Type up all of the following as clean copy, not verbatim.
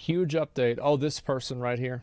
Huge update. Oh, this person right here.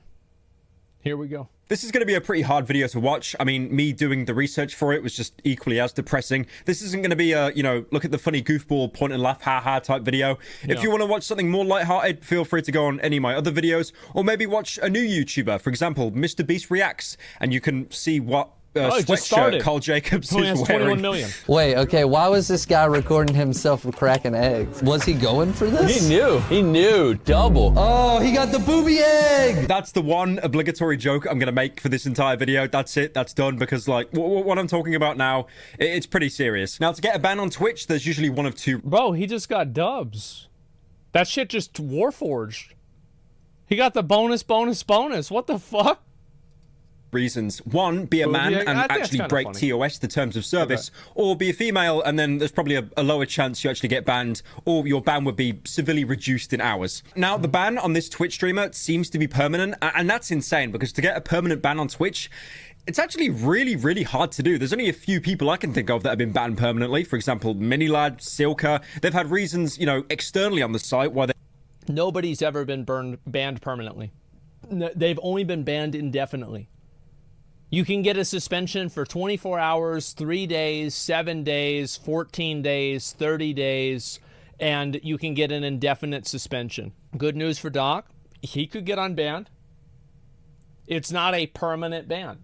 Here we go. This is going to be a pretty hard video to watch. I mean, me doing the research for it was just equally as depressing. This isn't going to be a, you know, look at the funny goofball, point and laugh, ha-ha type video. If you want to watch something more lighthearted, feel free to go on any of my other videos, or maybe watch a new YouTuber. For example, Mr. Beast Reacts, and you can see what sweatshirt Carl Jacobs is wearing. 21 million. Wait, okay, why was this guy recording himself cracking eggs? Was he going for this? He knew, double. Oh, he got the booby egg! That's the one obligatory joke I'm going to make for this entire video. That's it, that's done, because like, what I'm talking about now, it's pretty serious. Now, to get a ban on Twitch, there's usually one of two. Bro, he just got dubs. That shit just warforged. He got the bonus. What the fuck? Reasons. One, be a man and actually break TOS, the terms of service, or be a female, and then there's probably a lower chance you actually get banned, or your ban would be severely reduced in hours. Now, the ban on this Twitch streamer seems to be permanent, and that's insane, because to get a permanent ban on Twitch, it's actually really, really hard to do. There's only a few people I can think of that have been banned permanently. For example, Minilad, Silka. They've had reasons, you know, externally on the site why they... Nobody's ever been banned permanently. They've only been banned indefinitely. You can get a suspension for 24 hours, 3 days, 7 days, 14 days, 30 days, and you can get an indefinite suspension. Good news for Doc. He could get unbanned. It's not a permanent ban.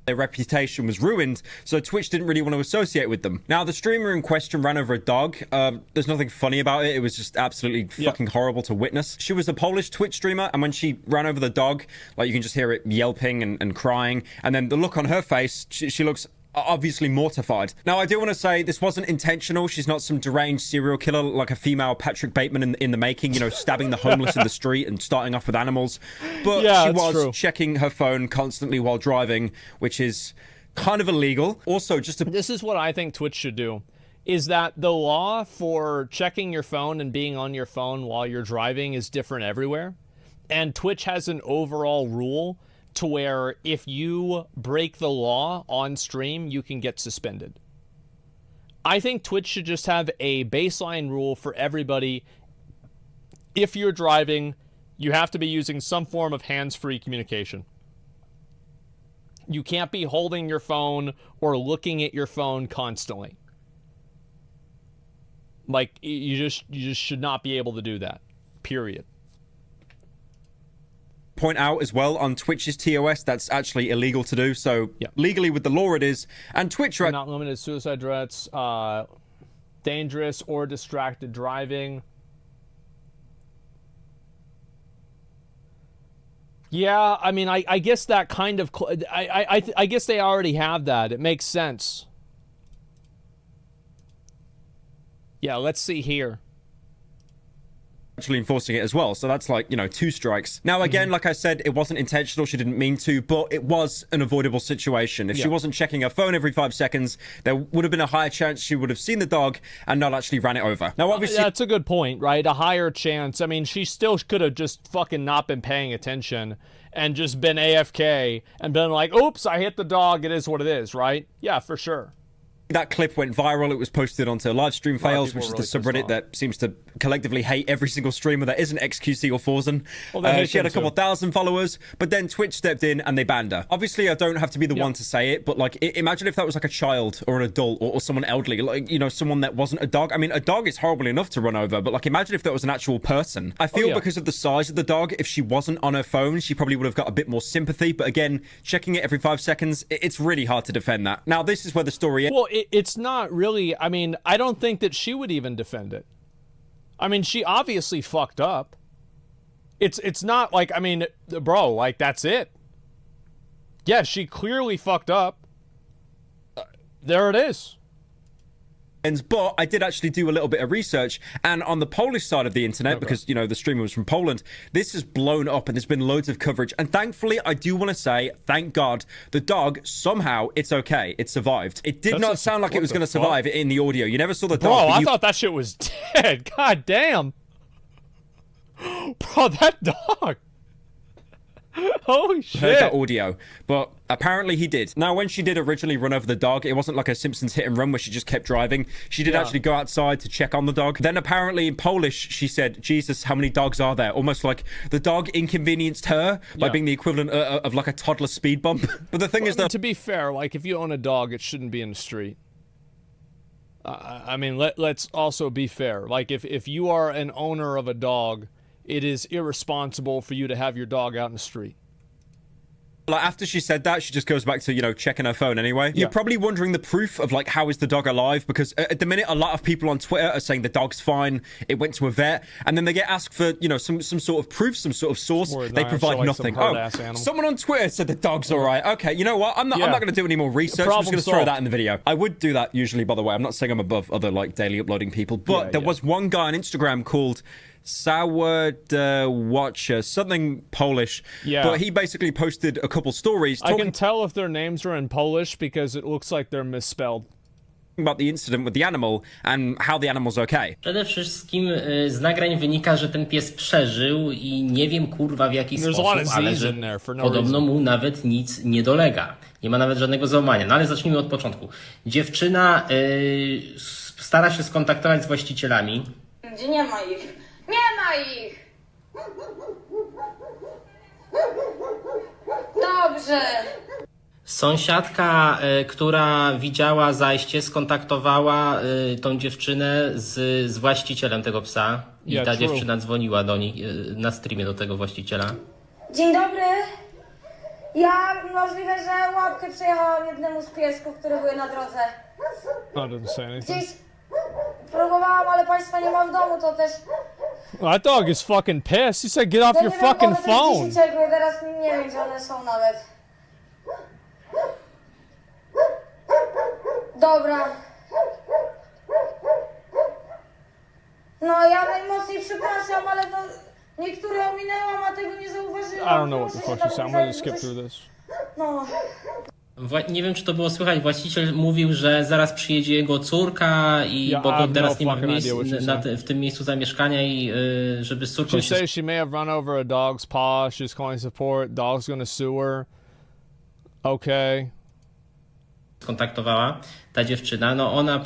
Their reputation was ruined, so Twitch didn't really want to associate with them. Now, the streamer in question ran over a dog. There's nothing funny about it. It was just absolutely fucking horrible to witness. She was a Polish Twitch streamer, and when she ran over the dog, like, you can just hear it yelping and crying, and then the look on her face, she looks obviously mortified. Now, I do want to say this wasn't intentional. She's not some deranged serial killer like a female Patrick Bateman in the making, you know, stabbing the homeless in the street and starting off with animals. But she was checking her phone constantly while driving, which is kind of illegal. Also, this is what I think Twitch should do, is that the law for checking your phone and being on your phone while you're driving is different everywhere. And Twitch has an overall rule to where if you break the law on stream, you can get suspended. I think Twitch should just have a baseline rule for everybody. If you're driving, you have to be using some form of hands-free communication. You can't be holding your phone or looking at your phone constantly. Like, you just should not be able to do that. Period. Point out as well, on Twitch's TOS, that's actually illegal to do. So legally with the law it is. And Twitch... Not limited suicide threats, dangerous or distracted driving. Yeah, I mean, I guess that kind of... I guess they already have that. It makes sense. Yeah, let's see here. Actually enforcing it as well, so that's like, you know, 2 strikes. Now again, like I said, it wasn't intentional, she didn't mean to, but it was an avoidable situation. If she wasn't checking her phone every 5 seconds, there would have been a higher chance she would have seen the dog and not actually ran it over. Now obviously that's a good point, right? A higher chance. I mean, she still could have just fucking not been paying attention and just been AFK and been like, oops, I hit the dog, it is what it is, right? Yeah, for sure. That clip went viral. It was posted onto Livestream Fails, which is the subreddit that seems to collectively hate every single streamer that isn't XQC or Forzen. Well, she had a couple thousand followers, but then Twitch stepped in and they banned her. Obviously, I don't have to be the one to say it, but like, imagine if that was like a child or an adult or someone elderly, like, you know, someone that wasn't a dog. I mean, a dog is horrible enough to run over, but like, imagine if that was an actual person. I feel because of the size of the dog, if she wasn't on her phone, she probably would have got a bit more sympathy. But again, checking it every 5 seconds, it's really hard to defend that. Now, this is where the story ends. Well, it's not really, I mean, I don't think that she would even defend it. I mean, she obviously fucked up. It's not like, I mean, bro, like, that's it. Yeah, she clearly fucked up. There it is. But I did actually do a little bit of research, and on the Polish side of the internet, because, you know, the streamer was from Poland, this has blown up and there's been loads of coverage. And thankfully, I do want to say, thank God, the dog, somehow, it's okay. It survived. It did not sound like it was going to survive in the audio. You never saw the dog. Bro, I thought that shit was dead. God damn. Bro, that dog. Holy heard that shit. audio, but apparently he did. Now, when she did originally run over the dog, it wasn't like a Simpsons hit and run where she just kept driving. She did actually go outside to check on the dog. Then apparently in Polish, she said, Jesus, how many dogs are there? Almost like the dog inconvenienced her by being the equivalent of like a toddler speed bump. But the thing is that... To be fair, like, if you own a dog, it shouldn't be in the street. I mean, let's also be fair. Like, if you are an owner of a dog, it is irresponsible for you to have your dog out in the street. Like, after she said that, she just goes back to, you know, checking her phone anyway. You're probably wondering the proof of, like, how is the dog alive? Because at the minute, a lot of people on Twitter are saying the dog's fine, it went to a vet, and then they get asked for, you know, some sort of proof, some sort of source. They provide nothing. Oh, someone on Twitter said the dog's all right. Okay, you know what? I'm not going to do any more research. I'm just going to throw that in the video. I would do that usually, by the way. I'm not saying I'm above other, like, daily uploading people, but there was one guy on Instagram called... Soured Watcher, something Polish. Yeah. But he basically posted a couple stories. I can tell if their names are in Polish because it looks like they're misspelled. About the incident with the animal and how the animal's okay. Przede wszystkim z nagrań wynika, że ten pies przeżył i nie wiem kurwa w jaki sposób, ale że podobno mu nawet nic nie dolega. Nie ma nawet żadnego załamania. No ale zacznijmy od początku. Dziewczyna stara się skontaktować z właścicielami. Gdzie nie ma ich? Nie ma ich! Dobrze. Sąsiadka, która widziała zajście, skontaktowała tą dziewczynę z właścicielem tego psa. I ta dziewczyna dzwoniła do nich na streamie do tego właściciela. Dzień dobry. Ja możliwe, że łapkę przejechałam jednemu z piesków, które były na drodze. Gdzieś próbowałam, ale państwa nie ma w domu, to też... That dog is fucking pissed. He said, get off your fucking phone. Teraz nie wiem, gdzie one są nawet. Dobra. No, ja najmocniej przepraszam, ale to niektóre ominęłam, a tego nie zauważyłam. I don't know what the fuck you said. I'm gonna skip through this. No. Nie wiem, czy to było słychać. Właściciel mówił, że zaraz przyjedzie jego córka i bo teraz nie ma w tym miejscu zamieszkania i żeby z córką She says she may have run over a dog's paw. She's calling support. Dog's gonna sue her. Okay. Skontaktowała ta dziewczyna, no ona,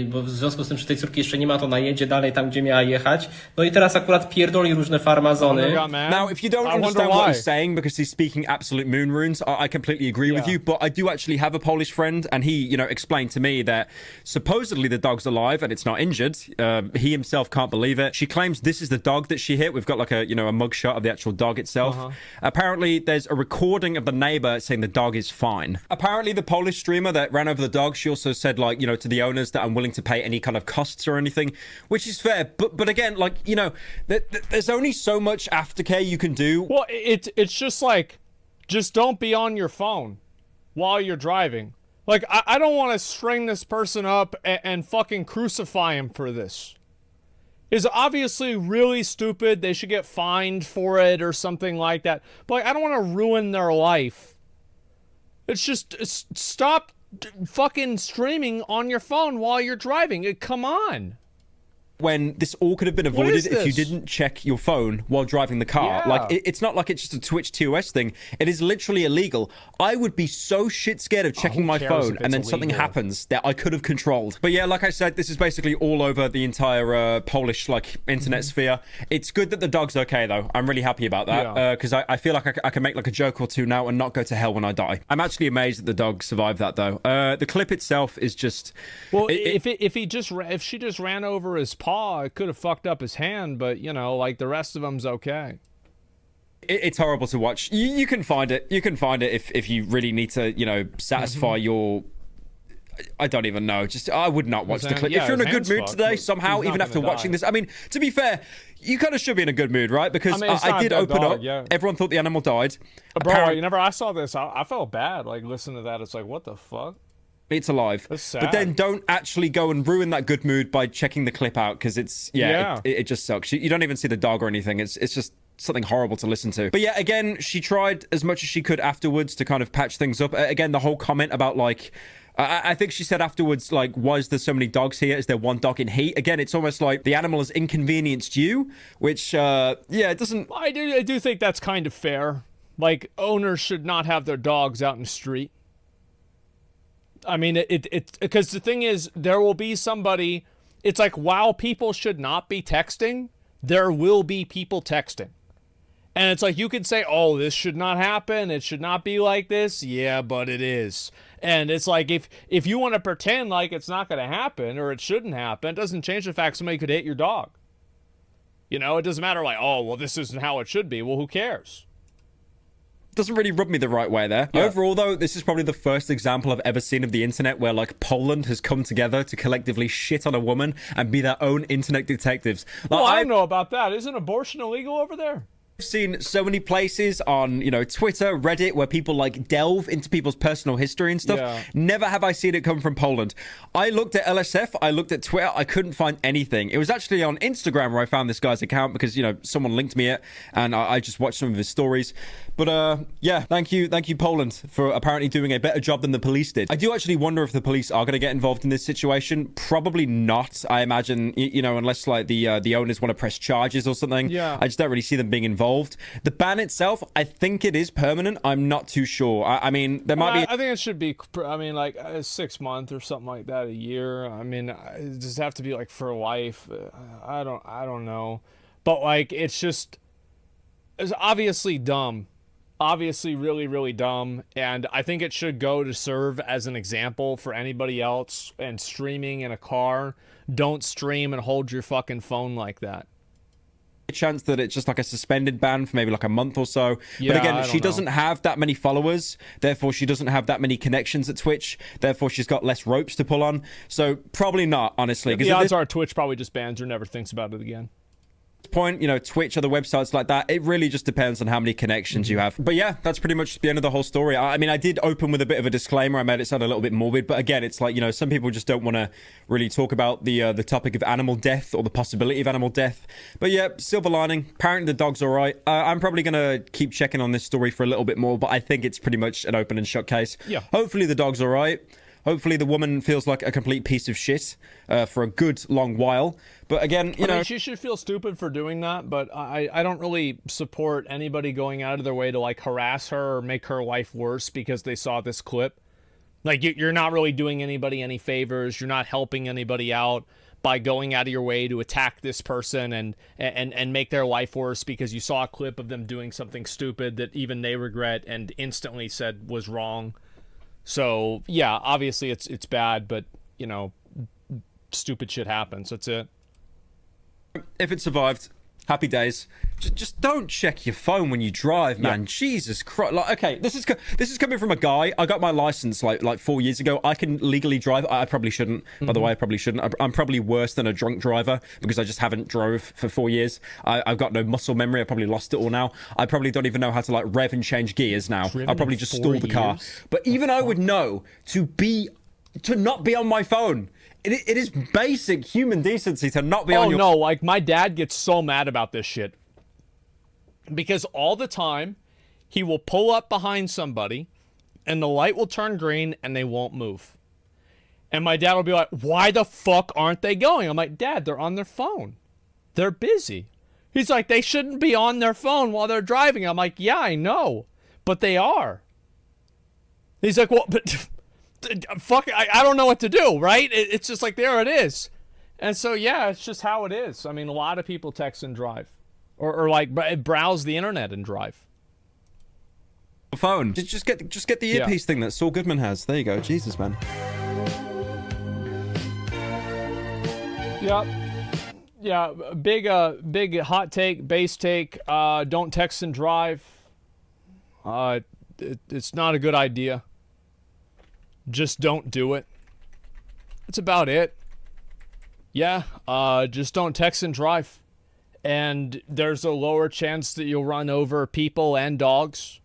bo w związku z tym, że tej córki jeszcze nie ma, to ona jedzie dalej tam, gdzie miała jechać. No i teraz akurat pierdoli różne farmazony. Now, if you don't understand what he's saying, because he's speaking absolute moon runes, I completely agree with you, but I do actually have a Polish friend, and he, you know, explained to me that supposedly the dog's alive and it's not injured. He himself can't believe it. She claims this is the dog that she hit. We've got like a, you know, a mugshot of the actual dog itself. Apparently, there's a recording of the neighbor saying the dog is fine. Apparently, the Polish streamer that ran over the dog, she also said, like, you know, to the owners that I'm willing to pay any kind of costs or anything, which is fair. But again, like, you know, there's only so much aftercare you can do. Well, it's just like, just don't be on your phone while you're driving. Like, I don't want to string this person up and fucking crucify him for this. It's obviously really stupid. They should get fined for it or something like that. But like, I don't want to ruin their life. It's just, stop fucking streaming on your phone while you're driving. Come on. When this all could have been avoided if you didn't check your phone while driving the car. Like, it's not like it's just a Twitch TOS thing. It is literally illegal. I would be so shit scared of checking my phone and then something happens that I could have controlled. But yeah, like I said, this is basically all over the entire Polish, like, internet sphere. It's good that the dog's okay, though. I'm really happy about that. Because I feel like I can make, like, a joke or two now and not go to hell when I die. I'm actually amazed that the dog survived that, though. The clip itself is just... Well, if she just ran over his paw, it could have fucked up his hand, but, you know, like, the rest of him's okay. It's horrible to watch. You can find it. You can find it if you really need to, you know, satisfy your... I don't even know. Just, I would not watch the clip. If you're in a good mood today, somehow, even after watching this... I mean, to be fair, you kind of should be in a good mood, right? Because I did open up. Everyone thought the animal died. Bro, I saw this, I felt bad, like, listening to that. It's like, what the fuck? It's alive. But then don't actually go and ruin that good mood by checking the clip out, because it's it just sucks. You don't even see the dog or anything. It's just something horrible to listen to. But yeah, again, she tried as much as she could afterwards to kind of patch things up. Again, the whole comment about, like, I think she said afterwards, like, why is there so many dogs here? Is there one dog in heat? Again, it's almost like the animal has inconvenienced you, which, yeah, it doesn't... I do think that's kind of fair. Like, owners should not have their dogs out in the street. I mean, because the thing is, there will be somebody, it's like, while people should not be texting, there will be people texting. And it's like, you could say, oh, this should not happen. It should not be like this. Yeah, but it is. And it's like, if you want to pretend like it's not going to happen or it shouldn't happen, it doesn't change the fact somebody could hit your dog. You know, it doesn't matter like, oh, well, this isn't how it should be. Well, who cares? Doesn't really rub me the right way there. Yeah. Overall, though, this is probably the first example I've ever seen of the internet where, like, Poland has come together to collectively shit on a woman and be their own internet detectives. Like, well, I don't know about that. Isn't abortion illegal over there? I've seen so many places on, you know, Twitter, Reddit, where people like delve into people's personal history and stuff. Yeah. Never have I seen it come from Poland. I looked at LSF, I looked at Twitter, I couldn't find anything. It was actually on Instagram where I found this guy's account because, you know, someone linked me it and I just watched some of his stories. But yeah, thank you Poland for apparently doing a better job than the police did. I do actually wonder if the police are going to get involved in this situation. Probably not. I imagine, you know, unless like the owners want to press charges or something. Yeah. I just don't really see them being involved. The ban itself, I think it is permanent. I'm not too sure. I mean, there might be. I think it should be. I mean, like 6 months or something like that, a year. I mean, it just have to be like for life. I don't know, but like it's obviously dumb. Obviously really, really dumb. And I think it should go to serve as an example for anybody else. And streaming in a car, don't stream and hold your fucking phone like that. Chance that it's just like a suspended ban for maybe like a month or so. Yeah, but again, she doesn't have that many followers, therefore she doesn't have that many connections at Twitch, therefore she's got less ropes to pull on. So probably not, honestly. The odds are Twitch probably just bans her, never thinks about it again. Point, you know, Twitch, other websites like that, it really just depends on how many connections you have. But yeah, that's pretty much the end of the whole story. I mean, I did open with a bit of a disclaimer. I made it sound a little bit morbid, but again, it's like, you know, some people just don't want to really talk about the topic of animal death or the possibility of animal death. But yeah, silver lining, apparently the dog's all right. I'm probably gonna keep checking on this story for a little bit more, but I think it's pretty much an open and shut case. Yeah, hopefully the dog's all right. Hopefully the woman feels like a complete piece of shit for a good long while. But again, you know, mean, she should feel stupid for doing that, but I don't really support anybody going out of their way to like harass her or make her life worse because they saw this clip. Like, you're not really doing anybody any favors. You're not helping anybody out by going out of your way to attack this person and make their life worse because you saw a clip of them doing something stupid that even they regret and instantly said was wrong. So yeah, obviously it's bad, but you know, stupid shit happens. That's it. If it survived, happy days. Just don't check your phone when you drive, man. Yeah. Jesus Christ. Like, okay, this is coming from a guy. I got my license like 4 years ago. I can legally drive. I probably shouldn't. By the way, I probably shouldn't. I'm probably worse than a drunk driver because I just haven't drove for 4 years. I've got no muscle memory. I probably lost it all now. I probably don't even know how to like rev and change gears now. I'll probably just stall the car. But even I would know to not be on my phone. It is basic human decency to not be on your... Oh, no, like, my dad gets so mad about this shit. Because all the time, he will pull up behind somebody, and the light will turn green, and they won't move. And my dad will be like, why the fuck aren't they going? I'm like, Dad, they're on their phone. They're busy. He's like, they shouldn't be on their phone while they're driving. I'm like, yeah, I know, but they are. He's like, well, but... fuck, I don't know what to do, right? It's just like, there it is. And so, yeah, it's just how it is. I mean, a lot of people text and drive. Or like, browse the internet and drive. Phone. Just get the earpiece thing that Saul Goodman has. There you go. Jesus, man. Yep. Yeah, big hot take, base take. Don't text and drive. It's not a good idea. Just don't do it. That's about it. Yeah, just don't text and drive. And there's a lower chance that you'll run over people and dogs.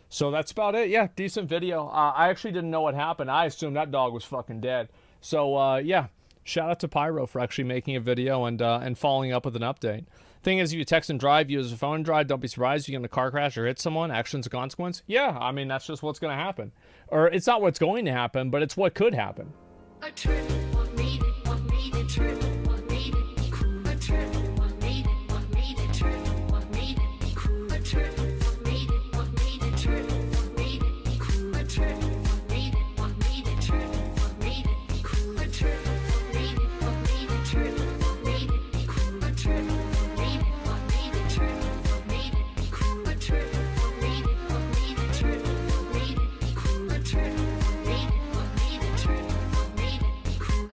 So that's about it. Yeah, decent video. I actually didn't know what happened. I assumed that dog was fucking dead. So, yeah, shout out to Pyro for actually making a video and following up with an update. Thing is, if you text and drive, use a phone and drive, don't be surprised you get in a car crash or hit someone. Action's a consequence. Yeah, I mean, that's just what's going to happen. Or it's not what's going to happen, but it's what could happen.